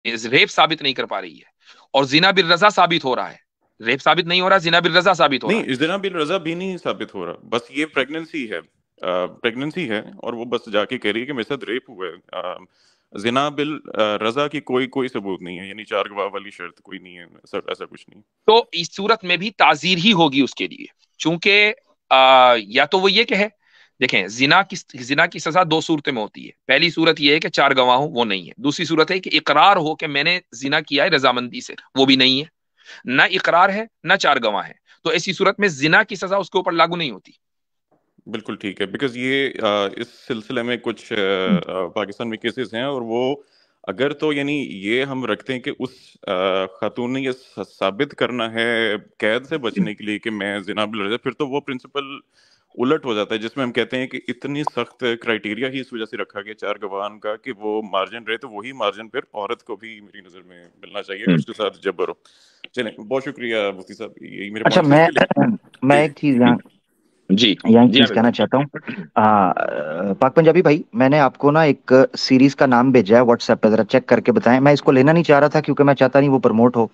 Rape साबित नहीं कर पा रही है, और जिना बिल रजा साबित हो रहा है। रेप साबित नहीं हो रहा, जिना बिल रजा साबित हो रहा नहीं, है। इस दिन बिल रजा भी नहीं साबित हो रहा, बस ये प्रेगनेंसी है, प्रेगनेंसी है, और वो बस जाके कह रही है कि मेरे साथ रेप हुआ है। जिना बिल रजा की कोई कोई सबूत नहीं है, यानी चार गवाह वाली शर्त कोई नहीं है, ऐसा कुछ नहीं। तो इस सूरत में भी ताजीर ही होगी उसके लिए, चूंकि या तो वो ये कहे, देखें, जिना की सजा दो सूरतें में होती है। पहली सूरत ये है कि चार गवाह हो, वो नहीं है। दूसरी सूरत है कि इकरार हो कि मैंने जिना किया है रजामंदी से, वो भी नहीं है। ना इकरार है ना चार गवाह है, तो ऐसी सूरत में जिना की सजा उसके ऊपर लागू नहीं होती। बिल्कुल ठीक है, बिकॉज ये इस सिलसिले में कुछ पाकिस्तान में केसेस हैं, और वो अगर तो यानी ये हम रखते हैं कि उस खातून ने ये साबित करना है कैद से बचने के लिए कि मैं जिना बिल रजा, फिर तो वो प्रिंसिपल उलट हो जाता है, जिसमें हम कहते हैं कि इतनी सख्त क्राइटेरिया ही इस वजह से रखा गया चार गवाहान का कि वो मार्जिन रहे, तो वही मार्जिन फिर औरत को भी मेरी नजर में मिलना चाहिए कि उसके साथ जबर हो। चलें, बहुत शुक्रिया मुफ्ती साहब, यही मेरे अच्छा, पॉइंट थे मैं इसके लिए। जी मैं एक चीज यहाँ जी यहाँ एक जी चीज आमिर कहना भाई। चाहता हूँ। पाक पंजाबी भाई, मैंने आपको ना एक सीरीज का नाम भेजा है व्हाट्सएप पे, जरा चेक करके बताएं। मैं इसको लेना नहीं चाह रहा था क्योंकि मैं चाहता नहीं वो प्रमोट हो,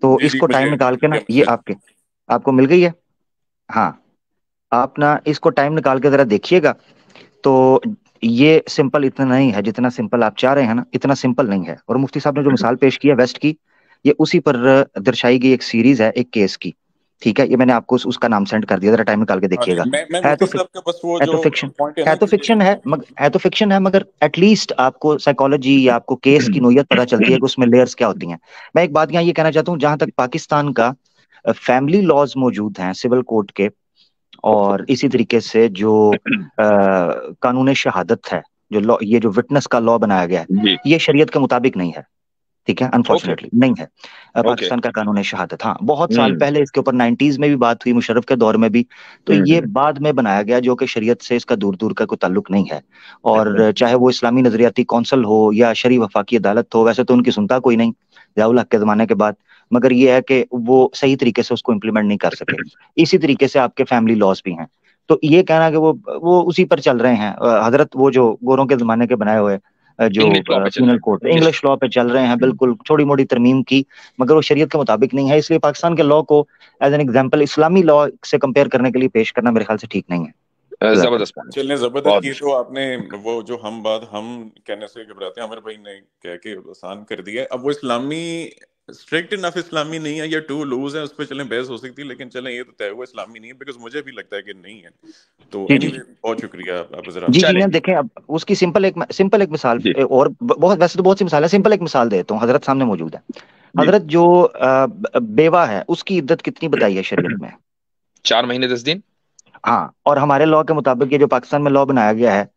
तो जी जी, इसको टाइम मुझे निकाल के मिल ना, गया ये मैसेज। आपके आपको मिल गई है। हाँ, आप ना इसको टाइम निकाल के जरा देखिएगा। तो ये सिंपल इतना नहीं है जितना सिंपल आप चाह रहे हैं ना, इतना सिंपल नहीं है। और मुफ्ती साहब ने जो मिसाल पेश की है वेस्ट की, ये उसी पर दर्शाई गई एक सीरीज है, एक केस की। ठीक है, ये मैंने आपको उसका नाम सेंड कर दिया, जरा टाइम निकाल के हाँ जी, देखिएगा। मैं है तो मुफ्ती साहब का बस वो है जो तो फिक्शन, पॉइंट है है ना तो कि ये फिक्शन है, मगर है तो फिक्शन है, मगर एटलीस्ट आपको साइकोलॉजी या आपको केस की नोयत पता चलती है कि उसमें लेयर्स क्या होती हैं। मैं एक बात यहाँ ये कहना चाहता हूँ, जहां तक पाकिस्तान का फैमिली लॉज मौजूद हैं सिविल कोड के, और इसी तरीके से जो कानून शहादत है, जो लॉ, ये जो विटनेस का लॉ बनाया गया है, जी। ये शरीयत के मुताबिक नहीं है। ठीक है, ओके। अनफॉर्चुनेटली नहीं है। ओके। पाकिस्तान का कानून शहादत, हाँ, बहुत साल हम्म। पहले इसके ऊपर 90s में भी बात हुई, मुशर्रफ के दौर में भी। तो ये हम्म। बाद में बनाया गया, जो कि शरीयत से इसका दूर दूर का कोई ताल्लुक नहीं है। हम्म। और चाहे वो इस्लामी नजरियाती कौंसल हो या शरी वफाकी अदालत हो, वैसे तो उनकी सुनता कोई नहीं ज़ियाउल हक के जमाने के बाद। मगर ये है कि वो सही तरीके से उसको इम्प्लीमेंट नहीं कर सके। इसी तरीके से आपके फैमिली लॉज भी हैं। तो ये कहना कि वो उसी पर चल रहे हैं, हजरत वो जो गोरों के जमाने के बनाए हुए जो इंग्लिश लॉ पे चल रहे पीनल हैं, कोड इंग्लिश। इंग्लिश लॉ पे चल रहे हैं, बिल्कुल छोटी मोटी तरमीम की, मगर वो शरीयत के मुताबिक नहीं है। इसलिए पाकिस्तान के लॉ को एज एन एग्जांपल इस्लामी लॉ से कंपेयर करने के लिए पेश करना मेरे ख्याल से ठीक नहीं है। जजाक जबरदस्त पॉइंट। चलने जबरदस्त बहुत की, मुश्किल। तो आपने वो जो हम बात हम कहने से घबराते हैं, आमिर भाई ने कह के आसान कर दिया है। अब वो इस्लामी स्ट्रिक्ट इनफ इस्लामी नहीं है या टू लूज है, उस पर चलें बहस हो सकती है, लेकिन चलें ये तो तय हुआ इस्लामी नहीं है, बिकॉज मुझे भी लगता है कि नहीं है। तो जी जी एनीवे जी बहुत शुक्रिया आप हजरात जी का। जी, चलें मैं जी। देखें अब उसकी सिंपल एक मिसाल, जी। और बहुत, वैसे तो बहुत सी मिसाल है, सिंपल एक मिसाल देता हूँ, हजरत सामने मौजूद है। जी। हजरत जो बेवा है, उसकी इद्दत कितनी बताई है शरीयत में? 4 महीने 10 दिन। हाँ, और हमारे लॉ के मुताबिक ये जो पाकिस्तान में लॉ बनाया गया है,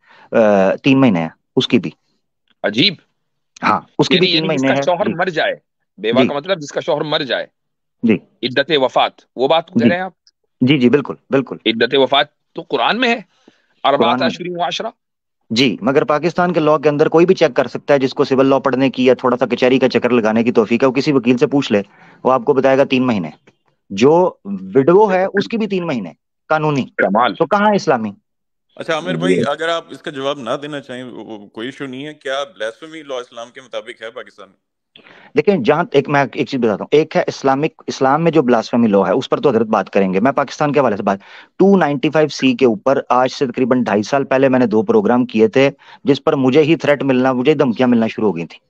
3 महीने है उसकी भी। अजीब। हाँ, उसकी भी यानी तीन यानी महीने जिसका है शौहर जी। मर जाए, बेवा जी का मतलब जिसका शौहर मर जाए, जी इद्दत वफात, वो बात कह जी रहे हैं आप? जी जी, बिल्कुल बिल्कुल। इद्दत वफात तो कुरान में है, कुरान अरबात में, अशहुरिन व अशरा। जी, मगर पाकिस्तान के लॉ के अंदर कोई भी चेक कर सकता है, जिसको सिविल लॉ पढ़ने की या थोड़ा सा कचहरी का चक्कर लगाने की तौफीक है, वो किसी वकील से पूछ ले, वो आपको बताएगा 3 महीने। जो विडो है उसकी भी 3 महीने कानूनी। कमाल। तो कहाँ है इस्लामी? अच्छा आमिर भाई, ये अगर आप इसका जवाब ना देना चाहें, कोई इशू नहीं है, क्या ब्लास्फेमी लॉ इस्लाम के मुताबिक है पाकिस्तान में? लेकिन जहां एक, मैं एक चीज बताता हूँ, एक है इस्लाम में जो ब्लास्फेमी लॉ है, उस पर तो हजरत बात करेंगे। मैं पाकिस्तान के हवाले से बात, 295C के ऊपर आज से तकरीबन 2.5 साल पहले मैंने 2 प्रोग्राम किए थे, जिस पर मुझे ही थ्रेट मिलना, मुझे धमकियां मिलना शुरू हो गई थी।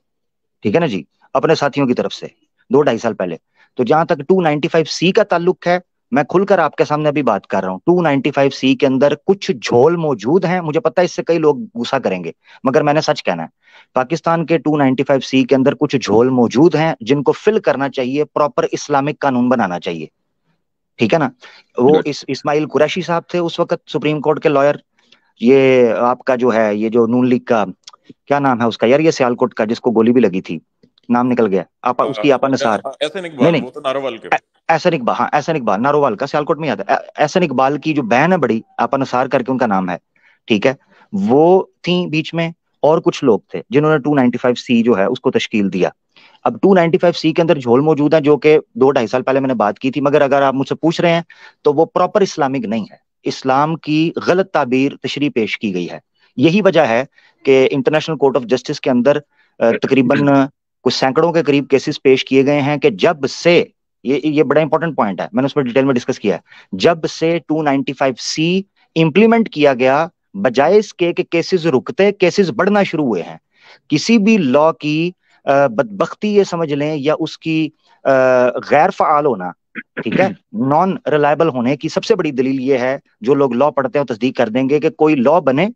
ठीक है ना जी, अपने साथियों की तरफ से, 2 2.5 साल पहले। तो जहां तक 295C का ताल्लुक है, मैं खुलकर आपके सामने अभी बात कर रहा हूँ। 295C के अंदर कुछ झोल मौजूद हैं, मुझे पता है इससे कई लोग गुस्सा करेंगे, मगर मैंने सच कहना है। पाकिस्तान के 295C के अंदर कुछ झोल मौजूद हैं जिनको फिल करना चाहिए, प्रॉपर इस्लामिक कानून बनाना चाहिए। ठीक है ना? वो गुड। इस्माइल कुरैशी साहब थे उस वक्त सुप्रीम कोर्ट के लॉयर। ये आपका जो है, ये जो नून लीग का, क्या नाम है उसका यार, ये सियालकोट का जिसको गोली भी लगी थी, नाम निकल गया, आपा उसकी, आपा निसार। एहसन नहीं इकबाल, नहीं, वो तो नारोवाल के। एहसन इकबाल, हाँ एहसन इकबाल, नारोवाल का, सियालकोट में याद है। एहसन इकबाल की जो बहन है बड़ी, आपा निसार करके उनका नाम है। ठीक है, वो थी बीच में, और कुछ लोग थे जिन्होंने 295C जो है उसको तश्कील दिया। अब 295C के अंदर झोल मौजूद है, जो कि 2 2.5 साल पहले मैंने बात की थी, मगर अगर आप मुझसे पूछ रहे हैं तो वो प्रॉपर इस्लामिक नहीं है। इस्लाम की गलत ताबीर तशरीह पेश की गई है। यही वजह है कि इंटरनेशनल कोर्ट ऑफ जस्टिस के अंदर तकरीबन कुछ सैकड़ों के करीब केसेस पेश किए गए हैं कि जब से, ये बड़ा इंपॉर्टेंट पॉइंट है, मैंने उस पर डिटेल में डिस्कस किया है, जब से 295C इंप्लीमेंट किया गया, बजाय इसके कि केसेस रुकते, केसेस बढ़ना शुरू हुए हैं। किसी भी लॉ की बदबख्ती ये समझ लें, या उसकी गैर फाल होना, ठीक है, नॉन रिलायबल होने की सबसे बड़ी दलील ये है, जो लोग लॉ पढ़ते हैं तस्दीक कर देंगे, कि कोई लॉ बने,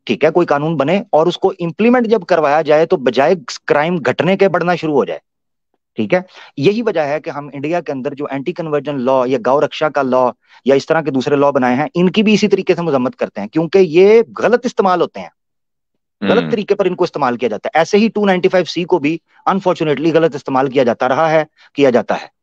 ठीक है, कोई कानून बने, और उसको इंप्लीमेंट जब करवाया जाए तो बजाय क्राइम घटने के बढ़ना शुरू हो जाए। ठीक है, यही वजह है कि हम इंडिया के अंदर जो एंटी कन्वर्जन लॉ या गौ रक्षा का लॉ या इस तरह के दूसरे लॉ बनाए हैं, इनकी भी इसी तरीके से मजम्मत करते हैं, क्योंकि ये गलत इस्तेमाल होते हैं, गलत तरीके पर इनको इस्तेमाल किया जाता है। ऐसे ही 295C को भी अनफॉर्चुनेटली गलत इस्तेमाल किया जाता रहा है, किया जाता है।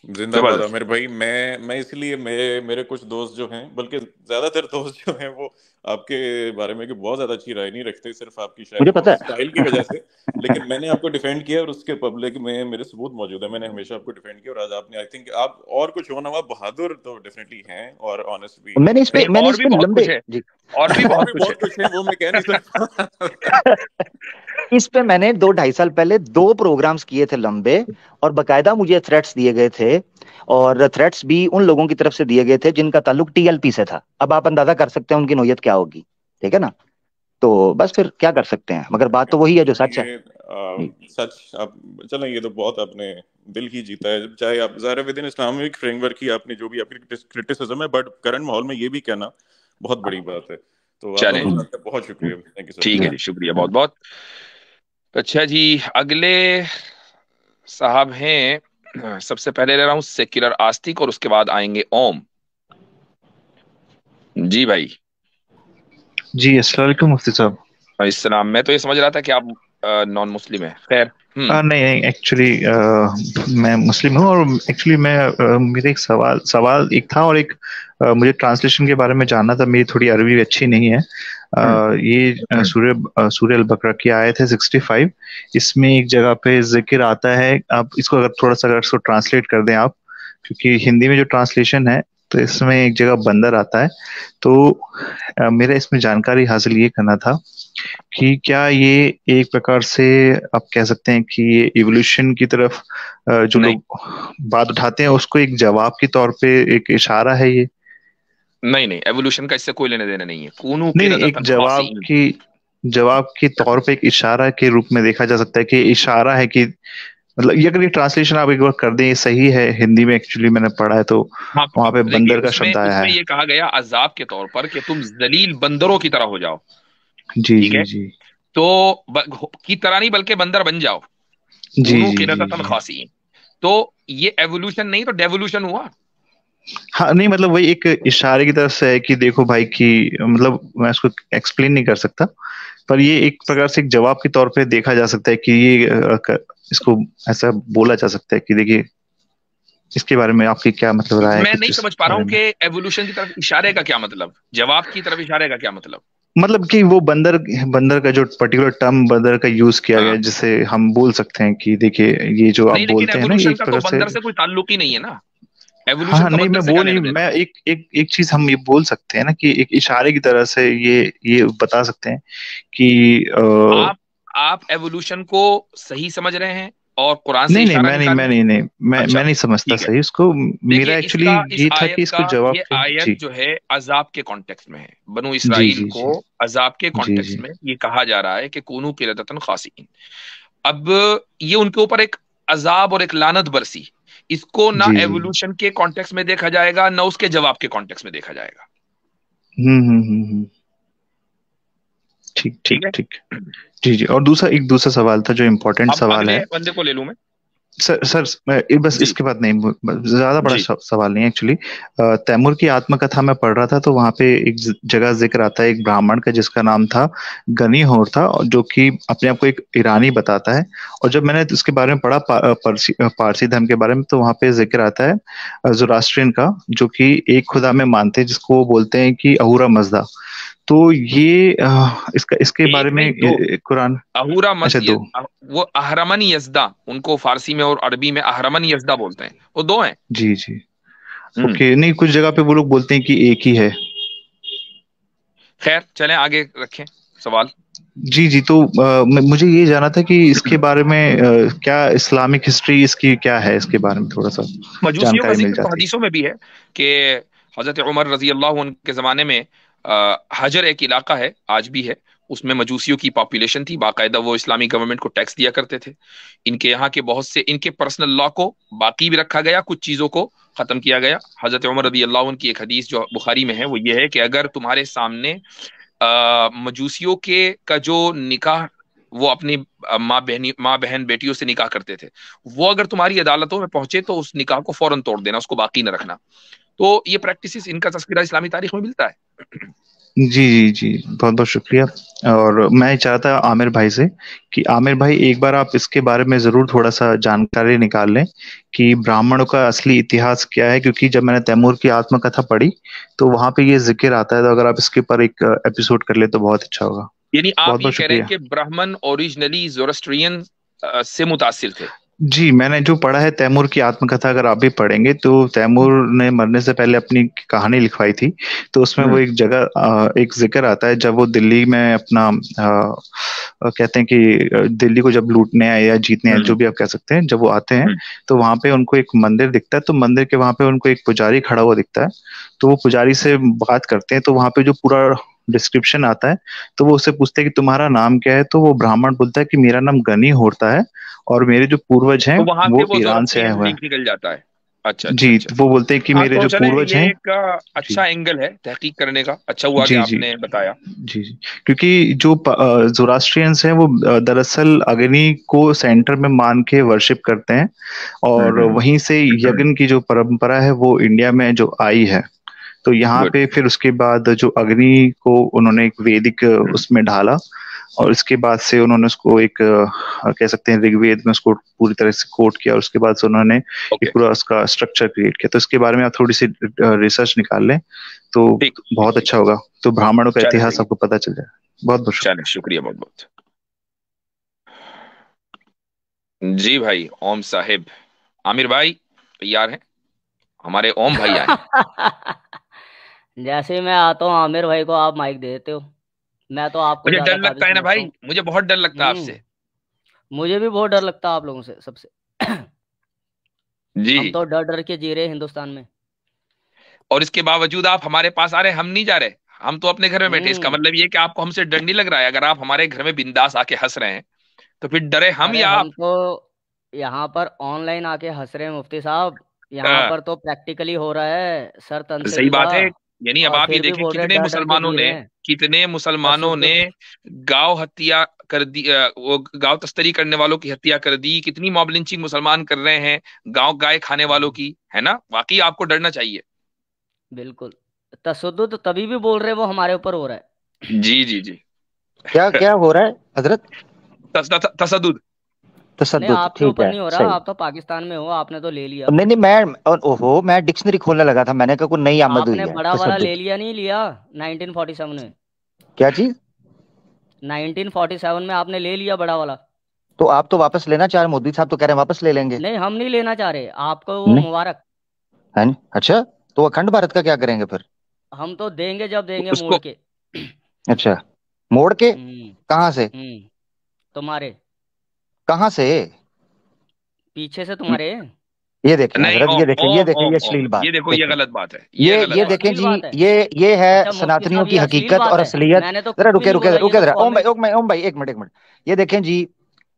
जिंदाबाद आमिर भाई। मैं इसलिए मेरे कुछ दोस्त जो हैं, बल्कि ज्यादातर दोस्त जो हैं, वो आपके बारे में कि बहुत ज्यादा अच्छी राय नहीं रखते, सिर्फ आपकी मुझे शायद पता है। स्टाइल की वजह से। लेकिन मैंने आपको डिफेंड किया और उसके पब्लिक में मेरे सबूत मौजूद है। मैंने हमेशा आपको डिफेंड किया और आज आपने, आई थिंक आप और कुछ हो, नवाब बहादुर तो डेफिनेटली हैं और ऑनेस्ट भी मैंने इस पे हैं। मैंने और इस भी पे बहुत लंबे कुछ है, जी और भी और बहुत भी कुछ बहुत है। कुछ है, वो मैं कह नहीं सकता। इस पे मैंने 2-2.5 साल पहले 2 प्रोग्राम्स किए थे लंबे, और बकायदा मुझे थ्रेट्स दिए गए थे, और थ्रेट्स भी उन लोगों की तरफ से दिए गए थे जिनका ताल्लुक TLP से था। अब आप अंदाजा कर सकते हैं उनकी नौयत क्या होगी, ठीक है ना। तो बस फिर क्या कर सकते हैं, मगर बात तो वही है जो सच है। सच आप चलें, ये तो बहुत आपने दिल ही जीता है। चाहे आप ज़ाहिर विद इन इस्लामिक फ्रेमवर्क की आपने जो भी आपकी क्रिटिसिज्म है, बट करंट माहौल में ये भी कहना बहुत बड़ी बात है। तो आप चलें, दोनों का बहुत शुक्रिया, थैंक यू सर। ठीक है जी, शुक्रिया बहुत बहुत। अच्छा जी, अगले साहब हैं, सबसे पहले ले रहा हूँ सेक्युलर आस्तिक, और उसके बाद आएंगे ओम। जी भाई। जी अस्सलाम वालेकुम मुफ्ती साहब। इस्लाम, मैं तो ये समझ रहा था कि आप नॉन मुस्लिम है। खैर। नहीं नहीं, एक्चुअली मैं मुस्लिम हूँ, और एक्चुअली मैं मेरे एक सवाल एक था, और एक मुझे ट्रांसलेशन के बारे में जानना था। मेरी थोड़ी अरबी अच्छी नहीं है। ये सूर्य अल बकरा की आयत है 65। इसमें एक जगह पे जिक्र आता है, आप इसको अगर थोड़ा सा अगर इसको ट्रांसलेट कर दें आप, क्योंकि हिंदी में जो ट्रांसलेशन है, तो इसमें एक जगह बंदर आता है। तो मेरा इसमें जानकारी हासिल ये करना था कि क्या ये एक प्रकार से आप कह सकते हैं कि ये इवोल्यूशन की तरफ जो नहीं, लोग बात उठाते हैं, उसको एक जवाब के तौर पे एक इशारा है ये? नहीं नहीं, एवोल्यूशन का इससे कोई लेने देने नहीं है। कूनू नहीं नहीं, एक जवाब के तौर पे एक इशारा के रूप में देखा जा सकता है कि इशारा है कि, मतलब ये अगर ये ट्रांसलेशन आप एक बार कर दें, ये सही है? हिंदी में एक्चुअली मैंने पढ़ा है, तो हाँ, वहां पे देखिए बंदर का उसमें शब्द आया उसमें है। ये कहा गया अजाब के तौर पर कि तुम जलील बंदरों की तरह हो जाओ। जी ठीक जी है, जी तो की तरह नहीं, बल्कि बंदर बन जाओ। जी कूनू जी जी किरदतन जी। खासीन। तो ये एवोल्यूशन नहीं तो डेवोल्यूशन हुआ। हाँ नहीं, मतलब वही एक इशारे की तरफ से है कि देखो भाई, कि मतलब मैं उसको एक्सप्लेन नहीं कर सकता, पर ये एक प्रकार से एक जवाब के तौर पे देखा जा सकता है कि ये इसको ऐसा बोला जा सकता है कि देखिए, इसके बारे में आपकी क्या मतलब राय है मैं नहीं कुछ इस समझ पा रहा बारे हूँ में? कि एवोल्यूशन की तरफ इशारे का क्या मतलब, जवाब की तरफ इशारे का क्या मतलब। मतलब कि वो बंदर बंदर का जो पर्टिकुलर टर्म बंदर का यूज किया गया है, हाँ, जिसे हम बोल सकते हैं कि देखिए, ये जो आप नहीं, लेकिन बोलते हैं ना, एवोल्यूशन एक का तो प्रकार से। बंदर से कोई ताल्लुक ही नहीं है ना। हाँ एवोल्यूशन हाँ, का नहीं बंदर मैं से वो क्या नहीं, लेना देना। मैं एक एक एक चीज हम ये बोल सकते हैं ना, कि एक इशारे की तरह से ये बता सकते हैं कि आप आप एवोल्यूशन को सही समझ रहे हैं और कुरान से नहीं नहीं, इशारा मैं नहीं निकाल मैं रहे हैं। नहीं नहीं अच्छा, मैं नहीं समझता ठीक है। सही उसको। देखिए मेरा एक्चुअली इसका, इस ये था कि आयत का, इसको जवाब ये के। आयत जी जो है अजाब के कॉन्टेक्स्ट में है। बनु जी इसराइल जी को जी अजाब के जी कॉन्टेक्स्ट जी में ये कहा जा रहा है कि कूनू किरदतन खासीन। अब ये उनके ऊपर एक अजाब और एक लानत बरसी। इसको ना जी जी। एवोल्यूशन के कॉन्टेक्स्ट में देखा जाएगा, ना उसके जवाब के कॉन्टेक्स्ट में देखा जाएगा। ठीक ठीक ठीक है। ठीक। जी जी, और दूसरा सवाल था जो इम्पोर्टेंट अब सवाल अगले है। बंदे को ले लूं मैं। सर बस जी इसके बाद नहीं, ज्यादा बड़ा जी। सवाल नहीं एक्चुअली। तैमूर की आत्मकथा में पढ़ रहा था, तो वहां पे एक जगह जिक्र आता है एक ब्राह्मण का जिसका नाम था गनी होर था, और जो कि अपने आप को एक ईरानी बताता है। और जब मैंने उसके बारे में पढ़ा, पारसी धर्म के बारे में, तो वहां पे जिक्र आता है ज़ोरास्ट्रियन का, जो कि एक खुदा में मानते हैं, जिसको वो बोलते हैं कि अहूरा मजदा। तो ये इसके बारे एक में नहीं, दो। कुरान। अहूरा अच्छा, दो। वो अहरमन यजदा, उनको फारसी में और अरबी में अहरमन यजदा बोलते हैं। वो दो हैं। जी जी। हम्म। ओके, नहीं कुछ जगह पे वो लोग बोलते हैं कि एक ही है। खैर चलें आगे रखें सवाल। जी जी, तो मुझे ये जाना था कि इसके बारे में क्या इस्लामिक हिस्ट्री इसकी क्या है, इसके बारे में थोड़ा सा मजूसियों का जानकारी मिल जिक्र तो जाती। हदीसों में भी है कि हजरत उमर रजी अल्लाह अन्हु के जमाने में हजर एक इलाका है, आज भी है, उसमें मजूसियों की पॉपुलेशन थी, बाकायदा वो इस्लामी गवर्नमेंट को टैक्स दिया करते थे। इनके यहाँ के बहुत से इनके पर्सनल लॉ को बाकी भी रखा गया, कुछ चीजों को खत्म किया गया। हजरत उमर रजी अल्लाह अन्हु की एक हदीस जो बुखारी में है वो ये है कि अगर तुम्हारे सामने मजूसियों के का जो निकाह वो अपनी माँ बहन बेटियों से निकाह करते थे, वो अगर तुम्हारी अदालतों में पहुंचे तो उस निकाह को फौरन तोड़ देना, उसको बाकी न रखना। तो ये प्रैक्टिस इनका तस्करा इस्लामी तारीख में मिलता है। जी जी जी, बहुत बहुत शुक्रिया। और मैं चाहता आमिर भाई से कि आमिर भाई एक बार आप इसके बारे में जरूर थोड़ा सा जानकारी निकाल लें कि ब्राह्मणों का असली इतिहास क्या है, क्योंकि जब मैंने तैमूर की आत्मकथा पढ़ी तो वहां पे ये जिक्र आता है। तो अगर आप इसके ऊपर एक एपिसोड कर ले तो बहुत अच्छा होगा। यानी आप बहुत ये बहुत कह रहे हैं शुक्रिया। कि ब्राह्मण ओरिजिनली जोरोस्ट्रियन से मुतासिर थे? जी, मैंने जो पढ़ा है तैमूर की आत्मकथा, अगर आप भी पढ़ेंगे तो तैमूर ने मरने से पहले अपनी कहानी लिखवाई थी। तो उसमें वो एक जगह एक जिक्र आता है जब वो दिल्ली में अपना कहते हैं कि दिल्ली को जब लूटने आए या जीतने आए, जो भी आप कह सकते हैं, जब वो आते हैं तो वहां पे उनको एक मंदिर दिखता है। तो मंदिर के वहां पे उनको एक पुजारी खड़ा हुआ दिखता है। तो वो पुजारी से बात करते हैं, तो वहां पे जो पूरा डिस्क्रिप्शन आता है, तो वो उससे पूछते हैं कि तुम्हारा नाम क्या है। तो वो ब्राह्मण बोलता है कि मेरा नाम गनी होता है और मेरे जो पूर्वज हैं तो वहां से वो वो ईरान से आए जोरोस्ट्रियन हुए हैं। लिंक निकल जाता है। अच्छा जी, अच्छा अच्छा। तो वो बोलते हैं कि हाँ मेरे तो जो चले, पूर्वज ये हैं। एक जी अच्छा एंगल है तहकीक करने का, अच्छा हुआ कि जी जी आपने बताया। जी जी, क्योंकि जो जोरास्ट्रियंस हैं वो दरअसल अग्नि को सेंटर में मान के वर्शिप करते हैं, और वहीं से यज्ञ की जो परंपरा है वो इंडिया में जो आई है। तो यहाँ गुड। पे फिर उसके बाद जो अग्नि को उन्होंने एक वैदिक उसमें ढाला, और इसके बाद से उन्होंने उसको एक कह सकते हैं ऋग्वेद में उसको पूरी तरह से कोट किया, और उसके बाद से उन्होंने ओके। एक पूरा उसका स्ट्रक्चर क्रिएट किया। तो इसके बारे में आप थोड़ी सी रिसर्च निकाल लें तो ठीक ठीक बहुत ठीक। अच्छा होगा। तो ब्राह्मणों का चले इतिहास सही। आपको पता चल जाए। बहुत बहुत चले, शुक्रिया बहुत बहुत। जी भाई ओम साहिब, आमिर भाई तैयार हैं? हमारे ओम भाई आए हैं। जैसे ही मैं आता हूँ आमिर भाई को आप माइक दे देते हो। मैं तो आपको मुझे ज्यादा डर काबिल लगता है ना समझता भाई, हूँ। मुझे बहुत डर लगता है आपसे। मुझे भी बहुत डर लगता है आप लोगों से, सबसे। जी। हम तो डर डर के जी रहे हैं हिंदुस्तान में। और इसके बावजूद आप हमारे पास आ रहे हैं, हम नहीं जा रहे, हम तो अपने घर में बैठे। इसका हम्म मतलब ये कि आपको हमसे डर नहीं लग रहा है? अगर आप हमारे घर में बिंदास आके हंस रहे हैं तो फिर डरे हम अरे या हम आप? तो यहाँ पर ऑनलाइन आके हंस रहे हैं मुफ्ती साहब। यहाँ हाँ, पर तो प्रैक्टिकली हो रहा है, सर तन से सही जुदा। बात है। यानी अब और आप ये फिर भी देखें बोल रहे हैं डर डर के जी रहे हैं। कितने मुसलमानों ने तशद्दुद। गांव हत्या कर दी, वो गांव तस्करी करने वालों की हत्या कर दी। कितनी मॉब लिंचिंग मुसलमान कर रहे हैं गांव गाय खाने वालों की, है ना? वाकई आपको डरना चाहिए। बिल्कुल। तशद्दुद तभी भी बोल रहे हैं, वो हमारे ऊपर हो रहा है। जी जी जी। क्या क्या हो रहा है हजरत? तसद्दुद। नहीं, तशद्दुद, आपके ठीक ऊपर है, नहीं हो रहा, सही। आप तो पाकिस्तान में हो, आपने तो ले लिया। नहीं नहीं, ओहो, मैं डिक्शनरी खोलने लगा था, मैंने कहा कोई नई आमद हुई आपने है बड़ा वाला ले तशद्दुद। लिया, नहीं लिया 1947 में? क्या चीज? 1947 में आपने ले लिया बड़ा वाला। तो आप तो वापस लेना चाह रहे, मोदी साहब तो कह रहे हैं वापस ले लेंगे। नहीं, हम नहीं लेना चाह रहे, आपको वो नहीं मुबारक। है नहीं? अच्छा, तो अखंड भारत का क्या करेंगे फिर? हम तो देंगे जब देंगे, मोड़ उसको के। अच्छा, मोड़ के? हम्म कहाँ से? तुम्हारे कहाँ से? पीछे से, तुम्हारे। ये देखें नहीं, हजरत, ये ओम देखें, ये ओम देखें, ओम ये ओम, अश्लील बात ये देखो, ये देखें। गलत बात है, ये गलत ये ये बात देखें अश्लील जी, बात है। ये है अच्छा मुफ्ती सनातनियों साहब, की ये अश्लील हकीकत बात और है? असलियत। मैंने तो जरा कुछ भी रुके नहीं रुके बोला, ये रुके तो जरा, ओम भाई, कमेंट। ओम भाई, एक मिनट, एक मिनट। ये देखें जी,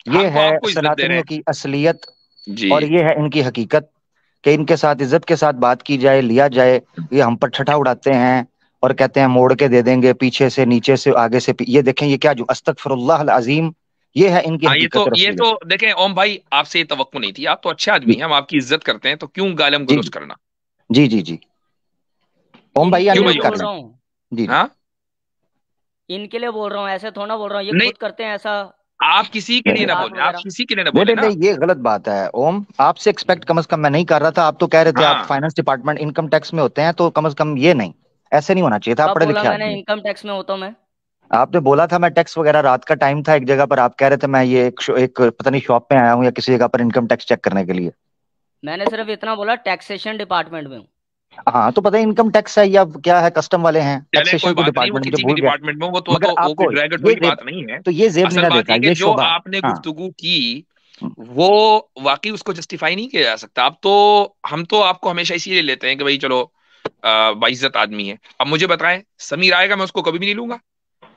ये हम तो है आपको इज्जत दे रहे सनातनियों हैं। की असलियत जी। और ये है इनकी हकीकत, कि इनके साथ इज्जत के साथ बात की जाए, लिया जाए। ये हम पर ठट्ठा उड़ाते हैं और कहते हैं मोड़ के दे देंगे, पीछे से, नीचे से, आगे से। ये देखें, ये क्या जो अस्तगफिरुल्लाह अल अजीम, ये है इनकी हाँ, हकीकत और ये असलियत। तो देखें ओम भाई, आपसे ये तवक्को नहीं थी, आप तो अच्छे आदमी हैं, हम आपकी इज्जत करते हैं, तो क्यों गालम जी गलोच करना? जी जी जी, ओम भाई इनके क्यों लिए अनम्यूट भाई? कर बोल लें। रहा हूँ, जी जी। हाँ। इनके लिए बोल रहा हूँ, ऐसे थोड़ा बोल रहा हूँ, ये नहीं, खुद करते हैं ऐसा। आप किसी के लिए ना मजाक बोले, आप वगैरह। किसी के लिए ना नहीं बोले नहीं ना। नहीं, ये गलत बात है ओम, आपसे एक्सपेक्ट कम से कम मैं नहीं कर रहा था। आप तो कह रहे थे आप हाँ, फाइनेंस डिपार्टमेंट इनकम टैक्स में होते हैं, तो कम से कम ये नहीं, ऐसे नहीं होना चाहिए था। आप कब पढ़े बोला लिखे मैंने आदमी हैं। इनकम टैक्स में होता हूँ मैं? आपने बोला था मैं टैक्स वगैरह, रात का टाइम था एक जगह पर, आप कह रहे थे मैं ये एक पता नहीं शॉप पे आया हूँ या किसी जगह पर इनकम टैक्स चेक करने के लिए। मैंने सिर्फ इतना बोला, टैक्सेशन डिपार्टमेंट में हूँ। हाँ तो पता है इनकम टैक्स है या क्या है, कस्टम वाले हैं, चले टैक्सेशन कोई को बात नहीं, वो डिपार्टमेंट, मुझे किसी भी भूल गया। डिपार्टमेंट में हो, वो मगर तो वो आपको कोई डेरोगेटरी ये बात नहीं है। तो ये जेब नहीं असल ना बात देता, ये कि ये जो शोभा। आपने हाँ गुफ्तगू की वो वाकई उसको जस्टिफाई नहीं किया जा सकता। अब तो हम तो आपको हमेशा इसीलिए लेते हैं कि भाई चलो बाइज्जत आदमी है। अब मुझे बताएं, समीर आएगा, मैं उसको कभी भी नहीं लूंगा,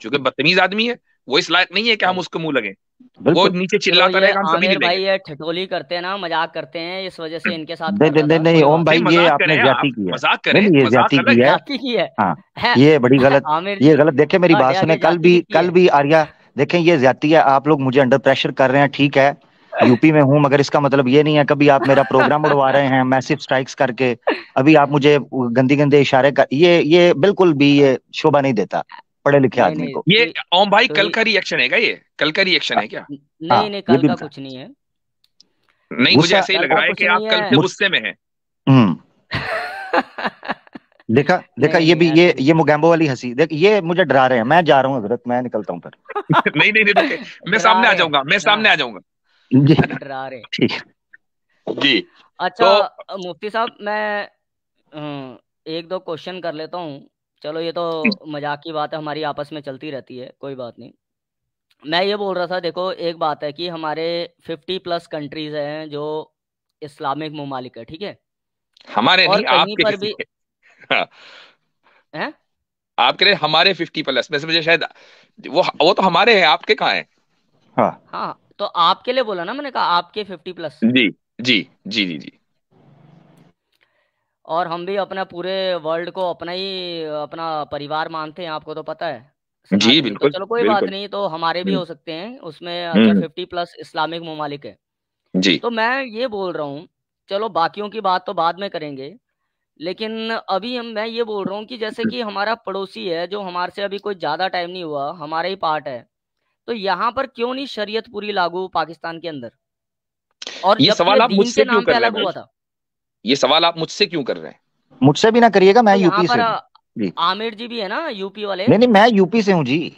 क्योंकि बदतमीज आदमी है, वो इस लायक नहीं है कि हम उसको मुंह लगे। वो बिल्कुल। नीचे चलो चिल्लाता ये रहेगा, हम कभी नहीं आमिर भाई लेंगे। ये ठिठोली करते हैं ना, मजाक करते हैं, इस वजह से इनके साथ नहीं कर नहीं रहा नहीं था, नहीं, कोई ओम बात भाई नहीं, नहीं। ये मजाक आपने करें ज्यादती आप, की है। मजाक नहीं करें, नहीं, ये मजाक ज्यादती अलग की है। है। जाति की है, हाँ है ये बड़ी गलत, आमिर ये जी गलत। देखे मेरी बात हटे सुने, आगे जाति की कल है। भी आर्या, देखें ये ज्यादती है। आप लोग मुझे अंडर प्रेशर कर रहे हैं, ठीक है, यूपी में हूं, मगर इसका मतलब ये नहीं है कभी आप मेरा प्रोग्राम उड़वा रहे हैं मैसिव स्ट्राइक्स करके। अभी आप मुझे गंदी गंदे इशारे कर, ये बिल्कुल भी ये शोभा नहीं देता पढ़े लिखे नहीं आदमी नहीं को। ये ओम भाई कल तुरी का रिएक्शन है क्या? ये कल का रिएक्शन है क्या? हाँ नहीं नहीं, ये कल भी का कुछ नहीं है, नहीं, मुझे गुस्सा। ऐसे ही कल लग का रहा है कुछ कि आप नहीं कल है। से गुस्से में हैं। हम्म। देखा देखा, नहीं ये नहीं, भी ऐसा कुछ ये नहीं मुगैम्बो वाली हंसी देख, ये मुझे डरा रहे हैं। मैं जा रहा हूँ हजरत, मैं निकलता हूँ फिर। नहीं नहीं नहीं, रुके, मैं डरा सामने आ रहे जाऊंगा, मैं ना, सामने आ जाऊंगा। जी डरा रहे। ठीक है। जी। अच्छा तो मुफ्ती साहब, मैं एक दो क्वेश्चन कर लेता हूँ। चलो ये तो मजाक की बात है, हमारी आपस में चलती रहती है, कोई बात नहीं। मैं ये बोल रहा था, देखो एक बात है कि हमारे 50+ कंट्रीज हैं जो इस्लामिक ममालिक है, ठीक है, हमारे और नहीं, कहीं आपके पर 50 भी हाँ, हैं। आप कह रहे हैं हमारे 50+ में से, मुझे शायद वो तो हमारे हैं, आपके कहाँ हैं? हाँ हाँ तो आपके लिए बोला ना मैंने, कहा आपके 50+। जी जी जी जी जी। और हम भी अपना पूरे वर्ल्ड को अपना ही अपना परिवार मानते हैं, आपको तो पता है जी सनातनी। तो बिल्कुल चलो कोई बात बिल्कुल। नहीं, तो हमारे भी हम्म हो सकते हैं उसमें। अच्छा हम्म, 50+ इस्लामिक ममालिक है। जी। तो मैं ये बोल रहा हूँ, चलो बाकियों की बात तो बाद में करेंगे, लेकिन अभी मैं ये बोल रहा हूँ कि जैसे कि हमारा पड़ोसी है जो हमारे से अभी कोई ज्यादा टाइम नहीं हुआ, हमारा ही पार्ट है, तो यहाँ पर क्यों नहीं शरीयत पूरी लागू पाकिस्तान के अंदर, और ये जबकि सवाल ये आप दीन मुझसे के क्यों नाम पे कर रहे हैं अलग भाई? हुआ था। ये सवाल आप मुझसे क्यों कर रहे हैं? मुझसे भी ना करिएगा, मैं तो यहाँ यूपी से पर हूँ जी। आमिर जी भी है ना, यूपी वाले। नहीं नहीं, मैं यूपी से हूँ जी।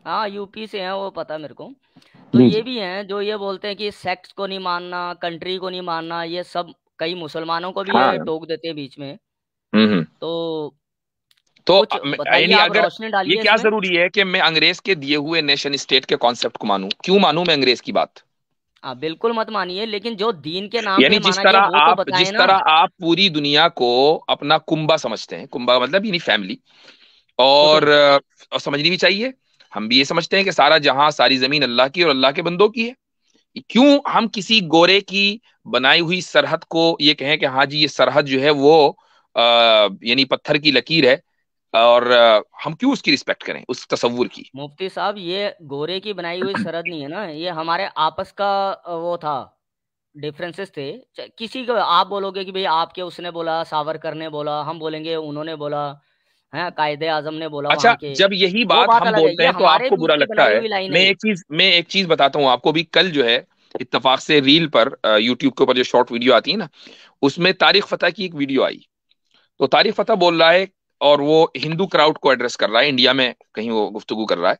हाँ यूपी से हैं, वो पता मेरे को। तो जी ये जी। भी हैं जो ये बोलते हैं कि सेक्स को नहीं मानना, कंट्री को नहीं मानना, ये सब कई मुसलमानों को भी ये हाँ। टोक देते हैं बीच में। हम्म। तो तो कुछ बताइए, यानी आप अगर रोशनी ये डालिए क्या इसमें। जरूरी है कि मैं अंग्रेज के दिए हुए नेशन स्टेट के कॉन्सेप्ट को मानूं? क्यों मानूं मैं अंग्रेज की बात? हाँ बिल्कुल मत मानिए, लेकिन जो दीन के नाम पे यानी माना गया वो तो बताएं जिस ना। तरह आप पूरी दुनिया को अपना कुंबा समझते हैं, कुंबा मतलब यानी फैमिली, कुटुम। और समझनी भी चाहिए। हम भी ये समझते हैं कि सारा जहां सारी जमीन अल्लाह की और अल्लाह के बंदों की है। क्यों हम किसी गोरे की बनाई हुई सरहद को ये कहें कि हाँ जी ये सरहद जो है वो यानी पत्थर की लकीर है, और हम क्यों उसकी रिस्पेक्ट करें, उस तसव्वुर की? मुफ्ती साहब ये गोरे की बनाई हुई सरहद नहीं है ना, ये हमारे आपस का वो था, डिफरेंसेस थे। किसी को आप बोलोगे कि भाई आपके उसने बोला, सावरकर ने बोला, हम बोलेंगे उन्होंने बोला, है कायदे आजम ने बोला अच्छा, वहां के। जब यही वो बात बात हम अलग है, बोलते ये हैं तो हमारे आपको बीच बुरा की लगता बनाई है। हुई लाइन है ये। मैं एक चीज बताता हूँ आपको। भी कल जो है इत्तेफाक से रील पर, यूट्यूब के ऊपर जो शॉर्ट वीडियो आती है ना, उसमें तारिक फतेह की एक वीडियो आई। तो तारिक फतेह बोल रहा है, और वो हिंदू क्राउड को एड्रेस कर रहा है, इंडिया में कहीं वो गुफ्तगू कर रहा है।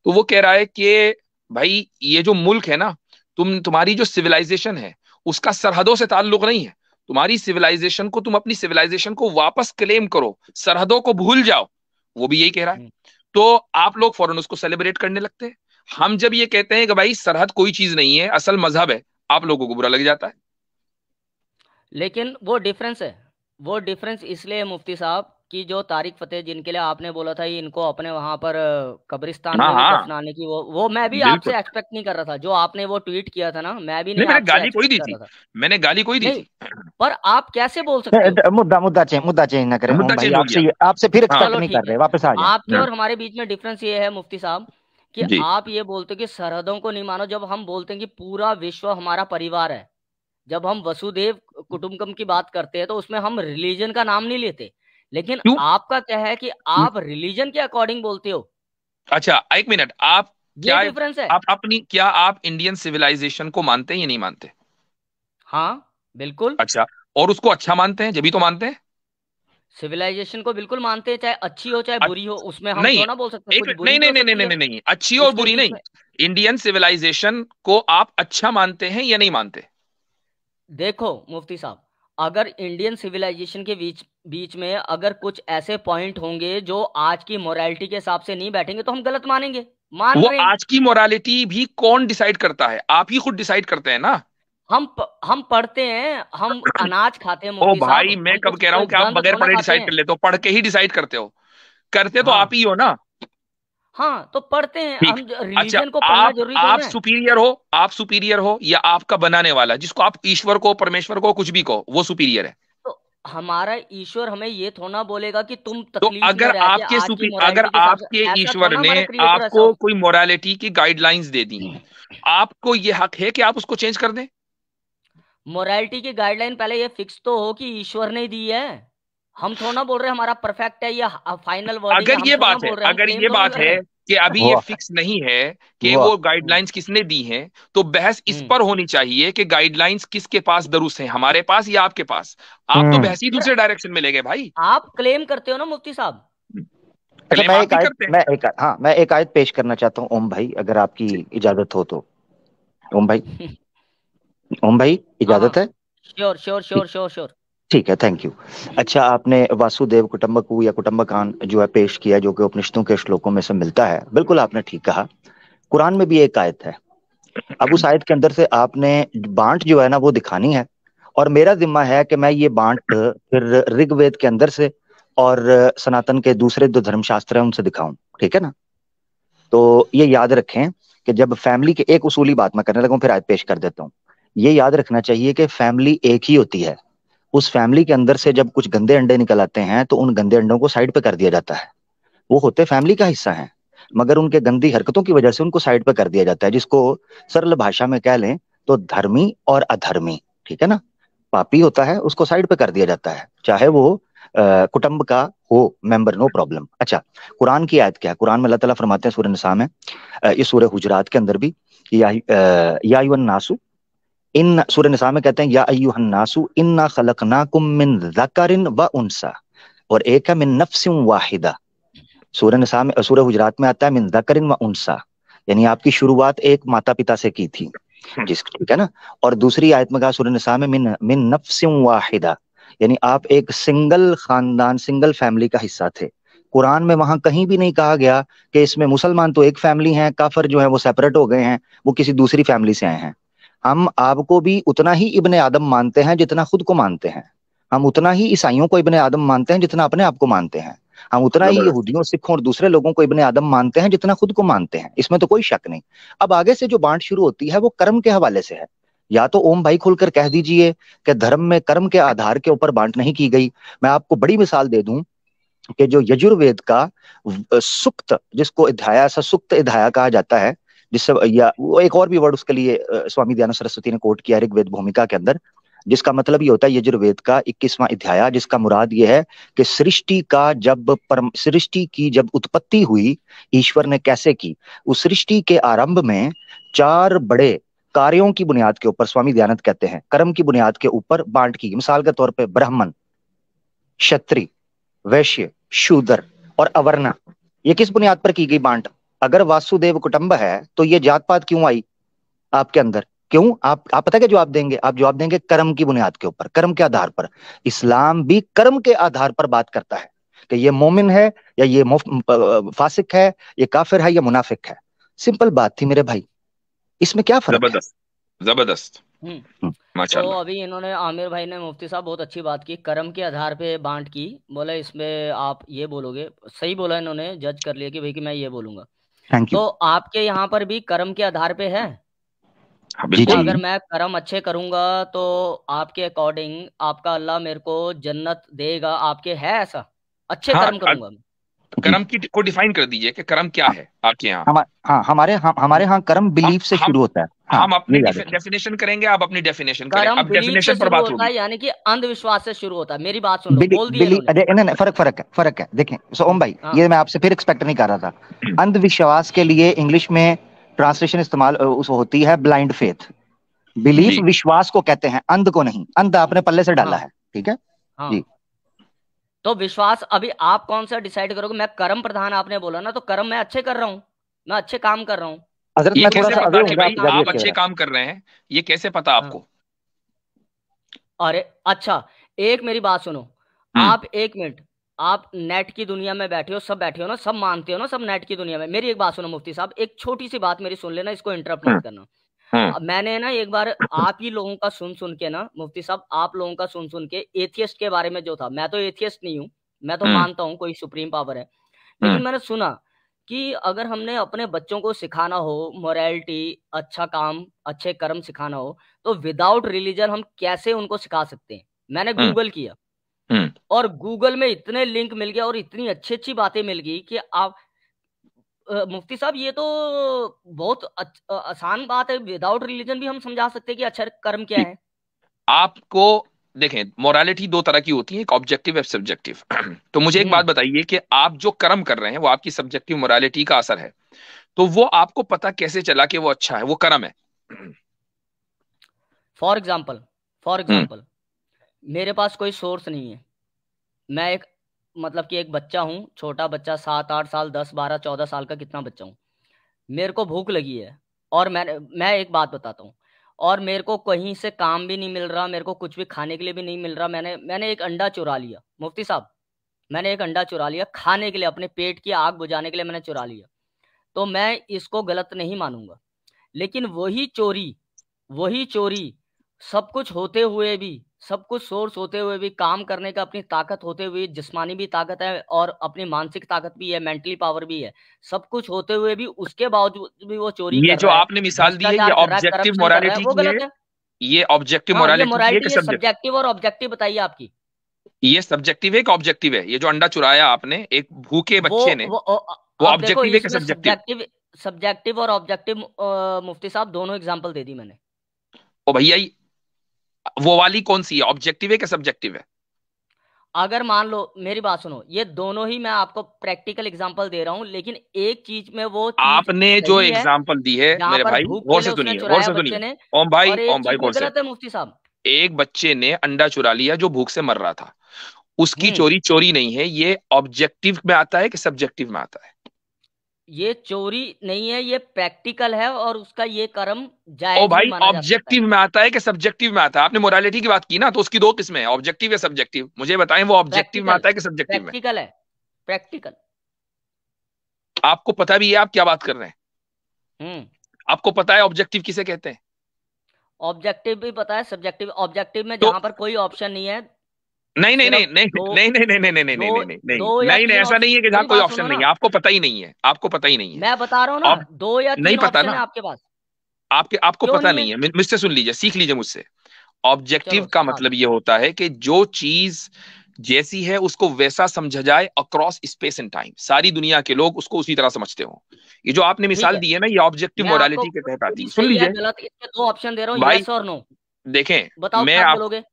तो वो कह रहा है कि भाई ये जो मुल्क है ना, तुम्हारी जो सिविलाइजेशन है उसका सरहदों से ताल्लुक नहीं है। तुम्हारी सिविलाइजेशन को, तुम अपनी सिविलाइजेशन को वापस क्लेम करो, सरहदों को भूल जाओ। वो भी यही कह रहा है। हम्म। तो आप लोग फौरन उसको सेलिब्रेट करने लगते हैं। हम जब ये कहते हैं कि भाई सरहद कोई चीज नहीं है, असल मजहब है, आप लोगों को बुरा लग जाता है। लेकिन वो डिफरेंस है, वो डिफरेंस इसलिए है मुफ्ती साहब कि जो तारिक फतेह जिनके लिए आपने बोला था इनको अपने वहां पर कब्रिस्तान हाँ में भी हाँ दफनाने की, वो मैं भी बिल्कुल। आपसे एक्सपेक्ट नहीं कर रहा था। जो आपने वो ट्वीट किया था ना, मैं भी नहीं, नहीं मैंने आपसे गाली कोई एक्सपेक्ट दी कर थी, रहा था। मैंने गाली कोई दी नहीं, थी। पर आप कैसे बोल सकते हो। मुद्दा चेंज ना करें ओम मुद्दा भाई, चेंज हो गया। आपसे फिर हाँ एक्सपेक्ट चलो नहीं ठीक कर है, रहे, वापस आ जाए। आपके हाँ और हमारे बीच में डिफरेंस ये है मुफ्ती साहब कि जी। आप ये बोलते हो कि सरहदों को नहीं मानो, जब हम बोलते हैं कि पूरा विश्व हमारा परिवार है। जब हम वसुदेव कुटुंबकम की बात करते हैं तो उसमें हम रिलीजन का नाम नहीं लेते, लेकिन क्यों? आपका क्या है कि आप रिलीजन के अकॉर्डिंग बोलते हो। अच्छा, एक मिनट, आप ये क्या, डिफरेंस है। आप इंडियन सिविलाइजेशन को मानते हैं या नहीं मानते? हाँ बिल्कुल। अच्छा, और उसको अच्छा मानते हैं, जब भी तो मानते हैं। सिविलाइजेशन को बिल्कुल मानते हैं, चाहे अच्छी हो चाहे बुरी हो, उसमें हम नहीं, थोड़ा बोल सकते हैं, एक कुछ नहीं बुरी भी नहीं हो नहीं नहीं सकती नहीं है। नहीं नहीं, अच्छी और उसके बुरी बीच नहीं। में इंडियन सिविलाइजेशन को आप अच्छा मानते हैं या नहीं मानते? देखो मुफ्ती साहब, अगर इंडियन सिविलाइजेशन के बीच बीच में अगर कुछ ऐसे पॉइंट होंगे जो आज की मोरालिटी के हिसाब से नहीं बैठेंगे तो हम गलत मानेंगे, मान वो रहे हैं। आज की मोरालिटी भी कौन डिसाइड करता है? आप ही खुद डिसाइड करते हैं ना। हम पढ़ते हैं, हम अनाज खाते हैं ओ मुफ्ती साहब, भाई, मैं हम कब कह रहा कोई हूं कि आप गंद बगैर थोड़ा पढ़े खाते डिसाइड कर हैं। लेते हो? पढ़ के ही डिसाइड करते हो। करते तो हाँ आप ही हो ना। हाँ, तो पढ़ते हैं ठीक। हम, अच्छा, रिलीजन को पढ़ना जरूरी थोड़ी आप ना है। सुपीरियर हो, आप सुपीरियर हो, या आपका बनाने वाला, जिसको आप ईश्वर को, परमेश्वर को, कुछ भी कहो, वो सुपीरियर है? तो हमारा ईश्वर हमें ये थोड़ा बोलेगा कि तुम तो तकलीफ में रह के आज की अगर मोरालिटी के हिसाब आपके से, ऐसा ईश्वर थोड़ा ने हमारा क्रिएटर ऐसा आपको हो। कोई मोरालिटी की गाइडलाइंस दे दी, आपको ये हक है कि आप उसको चेंज कर दें? मोरालिटी की गाइडलाइन पहले ये फिक्स तो हो कि ईश्वर ने दी है। हम थोड़ा बोल रहे हैं हमारा परफेक्ट है या फाइनल वर्डिंग है, अगर हम ये थोड़ा बात है, बोल रहे हैं, हम अगर क्लेम ये थोड़ा बात कर है रहे हैं। कि अभी ये वाह फिक्स नहीं है कि वाह वो गाइडलाइंस किसने दी हैं, तो बहस इस पर होनी चाहिए कि गाइडलाइंस किसके पास दुरुस्त है, हमारे पास या आपके पास? आप तो बहस ही अरे दूसरे डायरेक्शन में ले गए भाई। आप क्लेम करते हो ना मुफ्ती साहब। अच्छा, क्लेम आप ही करते हैं। मैं एक आयत पेश करना चाहता हूँ ओम भाई, अगर आपकी इजाजत हो तो। ओम भाई, ओम भाई, हाँ इजाजत हाँ, है? श्योर श्योर ठीक, श्योर श्योर श्योर। ठीक है, थैंक यू। अच्छा, आपने वासुदेव कुटुंबकु या कुटुंबकान जो है पेश किया, जो कि उपनिषदों के श्लोकों में से मिलता है, बिल्कुल आपने ठीक कहा। कुरान में भी एक आयत है, अब उस आयत के अंदर से आपने बांट जो है ना वो दिखानी है, और मेरा जिम्मा है कि मैं ये बांट फिर ऋग्वेद के अंदर से और सनातन के दूसरे जो धर्मशास्त्र है उनसे दिखाऊं, ठीक है ना? तो ये याद रखें कि जब फैमिली के, एक उसूली बात मैं करने लगा हूं, फिर आयत पेश कर देता हूँ। ये याद रखना चाहिए कि फैमिली एक ही होती है। उस फैमिली के अंदर से जब कुछ गंदे अंडे निकल आते हैं तो उन गंदे अंडों को साइड पे कर दिया जाता है। वो होते फैमिली का हिस्सा है, मगर उनके गंदी हरकतों की वजह से उनको साइड पे कर दिया जाता है, जिसको सरल भाषा में कह लें तो धर्मी और अधर्मी, ठीक है ना? पापी होता है, उसको साइड पे कर दिया जाता है, चाहे वो कुटुंब का हो मेंबर, नो प्रॉब्लम। अच्छा, कुरान की आयत क्या है? कुरान में अल्लाह ताला फरमाते हैं सूरह निसा में, ये सूरह हुजरात के अंदर भी, या अय्युहन नासु, इन सूरह निसा में कहते हैं या अय्युहन नासु इन्ना खलकनाकुम मिन ज़करिन व उनसा, और एक है मिन नफ्सिन वाहिदा। सूरह निसा में, सूरह हुजरात में आता है मिन ज़करिन व उनसा, यानी आपकी शुरुआत एक माता पिता से की थी, जिस, ठीक है ना? और दूसरी आयत में कहा सूरह निसा में मिन मिन नफ्सिन वाहिदा, यानी आप एक सिंगल खानदान, सिंगल फैमिली का हिस्सा थे। कुरान में वहां कहीं भी नहीं कहा गया कि इसमें मुसलमान तो एक फैमिली हैं, काफिर जो है वो सेपरेट हो गए हैं, वो किसी दूसरी फैमिली से आए हैं। हम आपको भी उतना ही इब्ने आदम मानते हैं जितना खुद को मानते हैं। हम उतना ही ईसाइयों को इब्ने आदम मानते हैं जितना अपने आप को मानते हैं। हम उतना ही यहूदियों, सिखों और दूसरे लोगों को इब्ने आदम मानते हैं जितना खुद को मानते हैं, इसमें तो कोई शक नहीं। अब आगे से जो बांट शुरू होती है वो कर्म के हवाले से है। या तो ओम भाई खुलकर कह दीजिए कि धर्म में कर्म के आधार के ऊपर बांट नहीं की गई। मैं आपको बड़ी मिसाल दे दूं कि जो यजुर्वेद का सुक्त, जिसको अध्याय सा सुक्त अध्याय कहा जाता है, जिससे, या वो एक और भी वर्ड उसके लिए स्वामी दयानंद सरस्वती ने कोट किया ऋग्वेद भूमिका के अंदर, जिसका मतलब ये होता है यजुर्वेद का 21वां अध्याय, जिसका मुराद ये है कि सृष्टि की जब उत्पत्ति हुई, ईश्वर ने कैसे की, उस सृष्टि के आरंभ में 4 बड़े कार्यों की बुनियाद के ऊपर, स्वामी दयानंद कहते हैं कर्म की बुनियाद के ऊपर बांट की। मिसाल के तौर पर ब्राह्मण, क्षत्रिय, वैश्य, शूद्र और अवर्णा, ये किस बुनियाद पर की गई बांट? अगर वासुदेव कुटुंब है तो ये जात पात क्यों आई आपके अंदर? क्यों? आप पता क्या जवाब देंगे? आप जवाब देंगे कर्म की बुनियाद के ऊपर, कर्म के आधार पर। इस्लाम भी कर्म के आधार पर बात करता है कि ये मोमिन है या ये फासिक है, ये काफिर है या मुनाफिक है। सिंपल बात थी मेरे भाई, इसमें क्या फर्क है? जबरदस्त, जबरदस्त, तो माशाल्लाह। अभी इन्होंने, आमिर भाई ने, मुफ्ती साहब बहुत अच्छी बात की, कर्म के आधार पे बांट की। बोले इसमें आप ये बोलोगे, सही बोला इन्होंने, जज कर लिया कि भाई कि मैं ये बोलूंगा। Thank you. तो आपके यहाँ पर भी कर्म के आधार पे है हाँ, जी कि जी, अगर मैं कर्म अच्छे करूंगा तो आपके अकॉर्डिंग आपका अल्लाह मेरे को जन्नत देगा, आपके है ऐसा? अच्छे हाँ, कर्म करूंगा मैं। कर्म की को डिफाइन कर दीजिए कि कर्म क्या है आपके यहाँ। हमारे यहाँ कर्म बिलीफ से हम शुरू होता है। हाँ, हम अपनी ये याद रखें। डेफिनेशन करेंगे, आप अपनी डेफिनेशन करें। कर्म अब बिलीफ से डेफिनेशन पर शुरू बात होता होगी। है, यानी कि अंधविश्वास से शुरू होता है। मेरी बात सुन लो, बोल दिया बिली इन्होंने। अरे नहीं, फर्क है देखें। सो ओम भाई, हाँ ये मैं आपसे फिर एक्सपेक्ट नहीं कर रहा था। अंधविश्वास के लिए इंग्लिश में ट्रांसलेशन इस्तेमाल उस होती है ब्लाइंड फेथ। बिलीफ जी, विश्वास को कहते हैं, अंध को नहीं। अंध आपने पल्ले से डाला हाँ है, ठीक है हाँ। जी। तो विश्वास, अभी आप कौन सा डिसाइड करोगे? मैं कर्म प्रधान आपने बोला ना, तो कर्म मैं अच्छे कर रहा हूँ, मैं अच्छे काम कर रहा हूँ। हजरत ये मैं थोड़ा कैसे सा पता अवे कि हूंगा भाई आपकी आप जावियत की अच्छे तरफ। काम कर रहे हैं? ये कैसे पता हाँ। आपको? अरे अच्छा, एक मेरी बात सुनो। आप एक मिनट, आप नेट की दुनिया में बैठे हो, सब बैठे हो ना, सब मानते हो ना, सब नेट की दुनिया में। मेरी एक बात सुनो मुफ्ती साहब, एक छोटी सी बात मेरी सुन लेना, इसको इंटरप्ट मत करना। मैंने ना एक बार आप ही लोगों का सुन के ना मुफ्ती साहब, आप लोगों का सुन के एथियस्ट के बारे में जो था, मैं तो एथियस्ट नहीं हूँ, मैं तो मानता हूँ कोई सुप्रीम पावर है, लेकिन मैंने सुना कि अगर हमने अपने बच्चों को सिखाना हो मोरालिटी, अच्छा काम, अच्छे कर्म सिखाना हो, तो विदाउट रिलीजन हम कैसे उनको सिखा सकते हैं। मैंने गूगल किया और गूगल में इतने लिंक मिल गया और इतनी अच्छी अच्छी बातें मिल गई कि आप मुफ्ती साहब ये तो बहुत आसान बात है, विदाउट रिलीजन भी हम समझा सकते हैं कि अच्छा कर्म क्या है। आपको देखें, मोरालिटी दो तरह की होती है, एक ऑब्जेक्टिव है सब्जेक्टिव। तो मुझे एक बात बताइए कि आप जो कर्म कर रहे हैं वो आपकी सब्जेक्टिव मोरालिटी का असर है, तो वो आपको पता कैसे चला कि वो अच्छा है, वो कर्म है? फॉर एग्जाम्पल मेरे पास कोई सोर्स नहीं है, मैं एक मतलब कि एक बच्चा हूँ, छोटा बच्चा, 7-8 साल, 10-12 14 साल का कितना बच्चा हूँ, मेरे को भूख लगी है और मैं एक बात बताता हूँ, और मेरे को कहीं से काम भी नहीं मिल रहा, मेरे को कुछ भी खाने के लिए भी नहीं मिल रहा। मैंने एक अंडा चुरा लिया मुफ्ती साहब, मैंने एक अंडा चुरा लिया खाने के लिए, अपने पेट की आग बुझाने के लिए मैंने चुरा लिया, तो मैं इसको गलत नहीं मानूंगा। लेकिन वही चोरी सब कुछ होते हुए भी, सब कुछ सोर्स होते हुए भी, काम करने का अपनी ताकत होते हुए, जिस्मानी भी ताकत है और अपनी मानसिक ताकत भी है, मेंटली पावर भी है, सब कुछ होते हुए भी उसके बावजूद भी वो चोरी ये कर जो रहा है, आपने मिसाल दी है, ये भ्रष्टाचार कर रहा है, ऑब्जेक्टिव करप्शन कर रहा है, मोरालिटी वो की है? गलत है। ये ऑब्जेक्टिव हाँ, ये मोरालिटी की है कि मोरालिटी, ये सब्जेक्ट? सब्जेक्टिव और ऑब्जेक्टिव बताइए आपकी। ये सब्जेक्टिव है कि ऑब्जेक्टिव है? ये जो अंडा चुराया आपने एक भूखे बच्चे ने, वो अब देखो ऑब्जेक्टिव है कि इसमें सब्जेक्टिव? सब्जेक्टिव और ऑब्जेक्टिव मुफ्ती साहब दोनों एग्जांपल दे दी मैंने। ओ भैया, वो वाली कौन सी है, ऑब्जेक्टिव है कि सब्जेक्टिव है? अगर मान लो, मेरी बात सुनो, ये दोनों ही मैं आपको प्रैक्टिकल एग्जांपल दे रहा हूँ, लेकिन एक चीज में वो चीज आपने जो सही है एग्जाम्पल दी है जहां मेरे पर भाई, भूख गौर के से लिए उसने सुनिए, गौर चुराया से बच्चे सुनिए। ने, ओम भाई, और एक ओम भाई, चीज में गौर से। गलत है मुफ्ती साहब। एक बच्चे ने अंडा चुरा लिया जो भूख से मर रहा था, उसकी हम्म चोरी चोरी नहीं है, ये ऑब्जेक्टिव में आता है कि सब्जेक्टिव में आता है? ये चोरी नहीं है, ये प्रैक्टिकल है और उसका ये कर्म ओ जायज ही भाई, माना जा सकता है। ऑब्जेक्टिव में आता है कि सब्जेक्टिव में आता है? आपने मोरालिटी की बात की ना, तो उसकी दो किस्में हैं, ऑब्जेक्टिव या सब्जेक्टिव। मुझे बताएं वो ऑब्जेक्टिव में प्रैक्टिकल आता है कि सब्जेक्टिव में? प्रैक्टिकल है, प्रैक्टिकल। आपको पता भी है आप क्या बात कर रहे हैं? हम्म आपको पता है ऑब्जेक्टिव किसे कहते हैं? ऑब्जेक्टिव भी पता है, सब्जेक्टिव। ऑब्जेक्टिव में तो जहां पर कोई ऑप्शन नहीं है, नहीं नहीं नहीं सिर्फ नहीं दो नहीं नहीं नहीं नहीं नहीं नहीं दो नहीं नहीं नहीं दो या नहीं नहीं, तीन ऐसा नहीं है कि ऑप्शन, जहां मेरी कोई बात ऑप्शन सुनो नहीं ना, है। आपको पता ही नहीं है, आपको पता ही नहीं है। मैं बता रहा हूँ ना, अब 2 या नहीं 3 पता ऑप्शन है ना, आपके पास। आपको क्यों पता नहीं नहीं है? है। मुझसे सुन लीजिए, सीख लीजिए मुझसे। ऑब्जेक्टिव चलो का सिखा मतलब दो। ये होता है कि जो चीज जैसी है उसको वैसा समझा जाए अक्रॉस स्पेस एंड टाइम, सारी दुनिया के लोग उसको उसी तरह समझते हो। ये जो आपने ठीक मिसाल है, दी है ना, ये ऑब्जेक्टिव मैं आपको मोरालिटी के तहत आती चोरी है। सुन सही या लीजिए गलत इसके 2 ऑप्शन दे रहा हूँ, भाई, यस और नो। देखें, बताओ मैं क्या आप बोलोगे?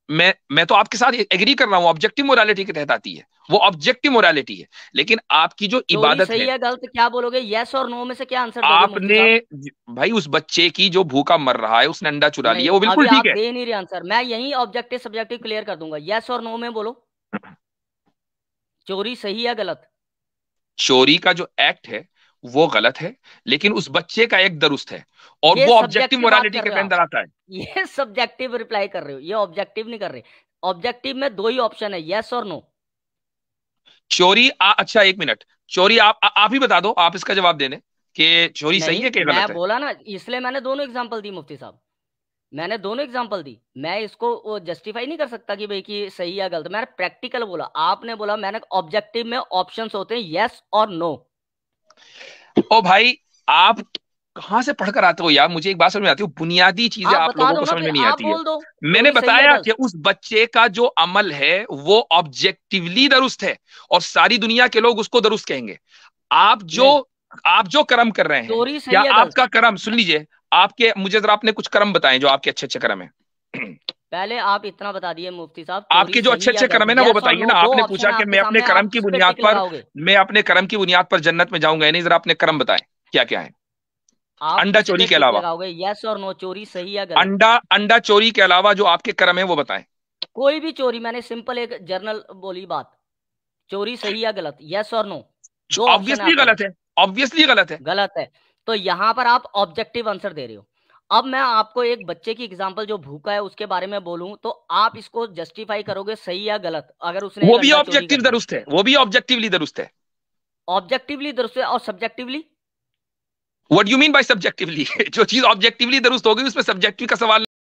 मैं तो आपके साथ एग्री कर रहा हूं, ऑब्जेक्टिव मोरालिटी के तहत आती है, वो ऑब्जेक्टिव मोरालिटी है। लेकिन आपकी जो चोरी इबादत सही है, या गलत क्या बोलोगे? यस और नो में से क्या आंसर दोगे मुफ्ती आपने साहब? भाई उस बच्चे की जो भूखा मर रहा है, उसने अंडा चुरा लिया, नहीं, वो अभी बिल्कुल ठीक आप है। दे नहीं रहे आंसर, मैं यही ऑब्जेक्टिव सब्जेक्टिव क्लियर कर दूंगा, यस और नो में बोलो, चोरी सही या गलत? चोरी का जो एक्ट है वो गलत है, लेकिन उस बच्चे का एक दुरुस्त है, और ये वो ऑब्जेक्टिव सब्जेक्टिव बात मोरालिटी कर के रहे हो अंदर आप, आता है। ये सब्जेक्टिव रिप्लाई कर रहे हो, ये ऑब्जेक्टिव नहीं कर रहे। ऑब्जेक्टिव में 2 ही ऑप्शन है, यस और नो। चोरी अच्छा एक मिनट, चोरी आप ही बता दो, आप इसका जवाब देने कि चोरी सही नहीं, है कि मैं गलत है? बोला ना, इसलिए मैंने दोनों एग्जांपल दी मुफ्ती साहब, मैंने दोनों एग्जांपल दी। मैं इसको वो जस्टिफाई नहीं कर सकता कि भाई कि सही या गलत, मैंने प्रैक्टिकल बोला, आपने बोला, मैंने ऑब्जेक्टिव में ऑप्शंस होते हैं यस और नो। ओ भाई, आप कहां से पढ़कर आते हो यार? मुझे एक बात समझ में आती है, बुनियादी चीजें आप आप बता लोगों दो को ना, समझ फिर में नहीं आप आती है। बोल दो मैंने चोरी सही या बताया गलत। कि उस बच्चे का जो अमल है वो ऑब्जेक्टिवली दुरुस्त है, और सारी दुनिया के लोग उसको दुरुस्त कहेंगे। आप जो नहीं, आप जो कर्म कर रहे हैं, चोरी क्या सही या गलत? आपका कर्म, सुन लीजिए, आपके, मुझे जरा आपने कुछ कर्म बताएं जो आपके अच्छे अच्छे कर्म है। पहले आप इतना बता दिए मुफ्ती साहब, चोरी आपके जो अच्छे सही या अच्छे गलत, कर्म है ना वो यस और बताइए नो, ना। 2 आपने ऑप्शन पूछा है कि मैं आपके अपने सामने, कर्म आप की किस पे बुनियाद टिक पर, लगाओगे? मैं अपने कर्म की बुनियाद पर जन्नत में जाऊंगा या नहीं, जरा अपने कर्म बताएं क्या क्या है आप अंडा किस चोरी पे के टिक अलावा। लगाओगे, यस और नो, चोरी सही या गलत? अंडा अंडा चोरी के अलावा जो आपके कर्म है वो बताएं। कोई भी चोरी, मैंने सिंपल एक जर्नल बोली बात, चोरी सही या गलत, यस और नो, 2 ऑप्शन है ऑब्वियसली आपके गलत पास। है, ऑब्वियसली गलत है। गलत है, तो यहां पर आप ऑब्जेक्टिव आंसर दे रहे हो। अब मैं आपको एक बच्चे की एग्जांपल जो भूखा है उसके बारे में बोलूं तो आप इसको जस्टिफाई करोगे सही या गलत? अगर उसने वो एक भी अंडा चोरी ऑब्जेक्टिव कर दिया, दुरुस्त है, वो भी ऑब्जेक्टिवली दुरुस्त है। ऑब्जेक्टिवली दुरुस्त है, और subjectively? What you mean by subjectively? जो चीज ऑब्जेक्टिवली दुरुस्त होगी उसमें सब्जेक्टिव का सवाल